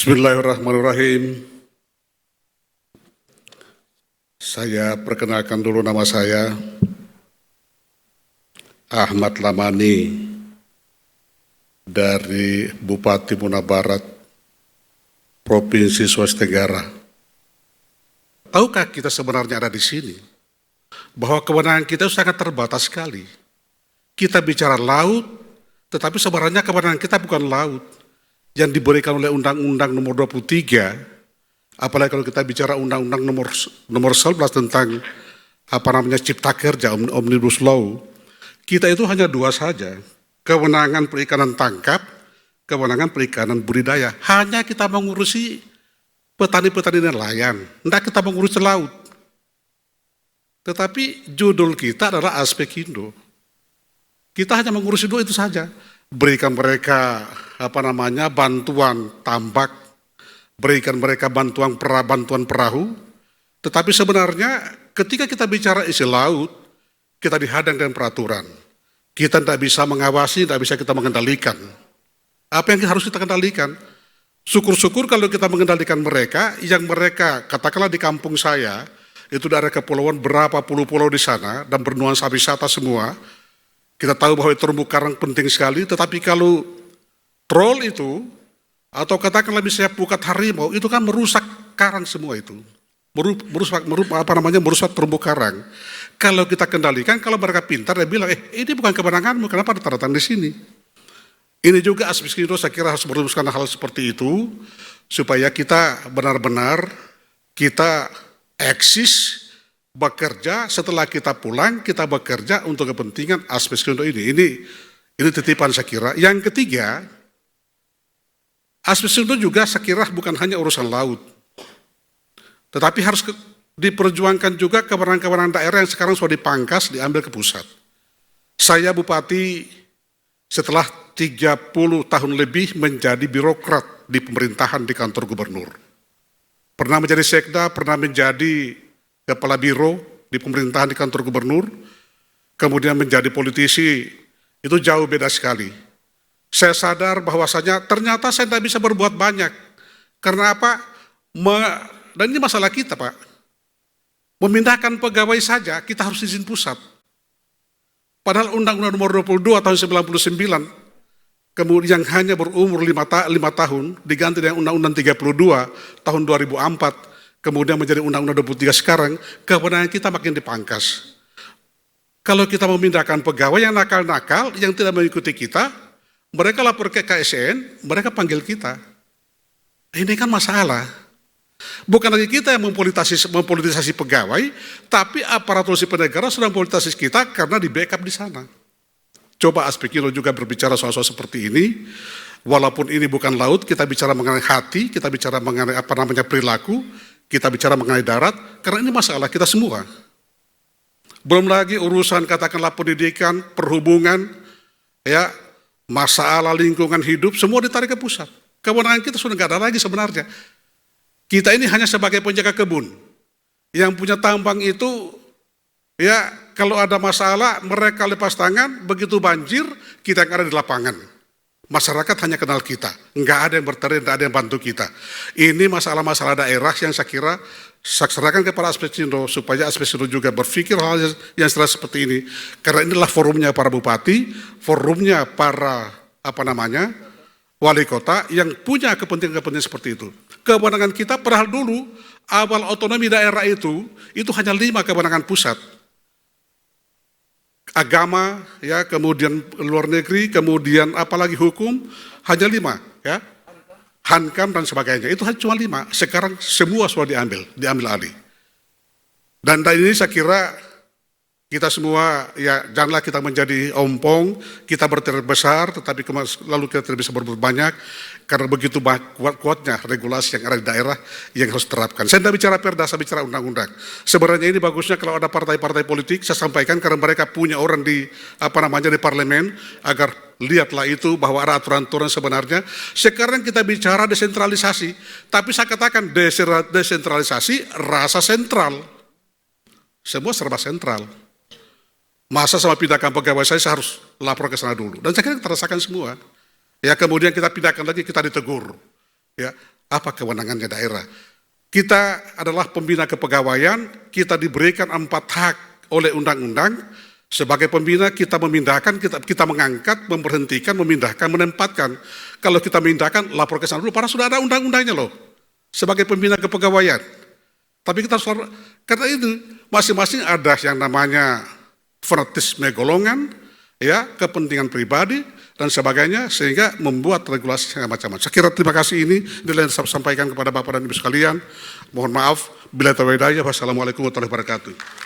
Bismillahirrahmanirrahim. Saya perkenalkan dulu, nama saya Ahmad Lamani dari Bupati Muna Barat, Provinsi Sulawesi Tenggara. Tahukah kita sebenarnya ada di sini bahwa kewenangan kita sangat terbatas sekali. Kita bicara laut, tetapi sebenarnya kewenangan kita bukan laut yang diberikan oleh Undang-Undang nomor 23, apalagi kalau kita bicara Undang-Undang nomor 11 tentang Cipta Kerja, Omnibus Law, kita itu hanya dua saja, kewenangan perikanan tangkap, kewenangan perikanan budidaya. Hanya kita mengurusi petani-petani nelayan, tidak kita mengurusi laut. Tetapi judul kita adalah aspek Indo. Kita hanya mengurusi dua itu saja. Berikan mereka bantuan tambak, berikan mereka bantuan perahu. Tetapi sebenarnya ketika kita bicara isi laut, kita dihadang dengan peraturan. Kita tidak bisa mengawasi, tidak bisa kita mengendalikan. Apa yang harus kita kendalikan? Syukur-syukur kalau kita mengendalikan mereka, yang mereka katakanlah di kampung saya, itu dari kepulauan berapa puluh pulau di sana, dan bernuansa wisata semua. Kita tahu bahwa terumbu karang penting sekali, tetapi kalau troll itu, atau katakanlah misalnya pukat harimau, itu kan merusak karang semua itu. Merusak terumbu karang. Kalau kita kendalikan, kalau mereka pintar, dia bilang, ini bukan kewenanganmu, kenapa ada tanda di sini? Ini juga aspek itu saya kira harus merumuskan hal seperti itu, supaya kita benar-benar, kita eksis, bekerja, setelah kita pulang, kita bekerja untuk kepentingan aspek ini. Ini titipan saya kira. Yang ketiga, aspek itu juga saya kira bukan hanya urusan laut, tetapi harus diperjuangkan juga kewenangan-kewenangan daerah yang sekarang sudah dipangkas, diambil ke pusat. Saya Bupati setelah 30 tahun lebih menjadi birokrat di pemerintahan di kantor gubernur. Pernah menjadi sekda, pernah menjadi kepala biro di pemerintahan di kantor gubernur, kemudian menjadi politisi, itu jauh beda sekali. Saya sadar bahwasanya ternyata saya tidak bisa berbuat banyak. Karena apa? Dan ini masalah kita, Pak. Memindahkan pegawai saja, kita harus izin pusat. Padahal Undang-Undang nomor 22 tahun 99, kemudian hanya berumur 5 tahun, diganti dengan Undang-Undang 32 tahun 2004, kemudian menjadi Undang-Undang 23 sekarang, kewenangan kita makin dipangkas. Kalau kita memindahkan pegawai yang nakal-nakal, yang tidak mengikuti kita, mereka lapor ke KSN, mereka panggil kita. Ini kan masalah. Bukan lagi kita yang mempolitisasi pegawai, tapi aparatur sipil negara sudah mempolitisasi kita karena di backup di sana. Coba aspek itu juga berbicara soal-soal seperti ini, walaupun ini bukan laut, kita bicara mengenai hati, kita bicara mengenai perilaku, kita bicara mengenai darat, karena ini masalah kita semua. Belum lagi urusan katakanlah pendidikan, perhubungan, ya, masalah lingkungan hidup, semua ditarik ke pusat. Kewenangan kita sudah nggak ada lagi sebenarnya. Kita ini hanya sebagai penjaga kebun. Yang punya tambang itu, ya, kalau ada masalah, mereka lepas tangan, begitu banjir, kita yang ada di lapangan. Masyarakat hanya kenal kita, nggak ada yang berteriak, nggak ada yang bantu kita. Ini masalah-masalah daerah yang saya kira saya serahkan kepada aspek Indo, supaya aspek Indo juga berpikir hal yang seperti ini. Karena inilah forumnya para bupati, forumnya para wali kota yang punya kepentingan-kepentingan seperti itu. Kewenangan kita padahal dulu awal otonomi daerah itu hanya 5 kewenangan pusat. Agama, ya, kemudian luar negeri, kemudian apalagi hukum, hanya 5, ya, Hankam dan sebagainya, itu cuma 5. Sekarang semua sudah diambil alih. Dan ini saya kira kita semua, ya, janganlah kita menjadi ompong, kita berteriak besar, tetapi lalu kita tidak bisa berbuat banyak, karena begitu kuatnya regulasi yang ada di daerah yang harus diterapkan. Saya tidak bicara perda, saya bicara undang-undang. Sebenarnya ini bagusnya kalau ada partai-partai politik, saya sampaikan karena mereka punya orang di di parlemen, agar lihatlah itu bahwa ada aturan-aturan sebenarnya. Sekarang kita bicara desentralisasi, tapi saya katakan desentralisasi rasa sentral. Semua serba sentral. Masa sama pindahkan pegawai saya harus lapor ke sana dulu. Dan saya kira kita rasakan semua. Ya, kemudian kita pindahkan lagi, kita ditegur. Ya, Apa kewenangannya daerah? Kita adalah pembina kepegawaian, kita diberikan 4 hak oleh undang-undang. Sebagai pembina kita memindahkan, kita mengangkat, memberhentikan, memindahkan, menempatkan. Kalau kita memindahkan, lapor ke sana dulu, padahal sudah ada undang-undangnya loh. Sebagai pembina kepegawaian. Tapi kita harus, karena itu masing-masing ada yang namanya fanatisme golongan, ya, kepentingan pribadi dan sebagainya, sehingga membuat regulasi yang macam-macam. Saya kira terima kasih ini yang saya sampaikan kepada Bapak dan Ibu sekalian. Mohon maaf bila terwedaya. Wassalamualaikum warahmatullahi wabarakatuh.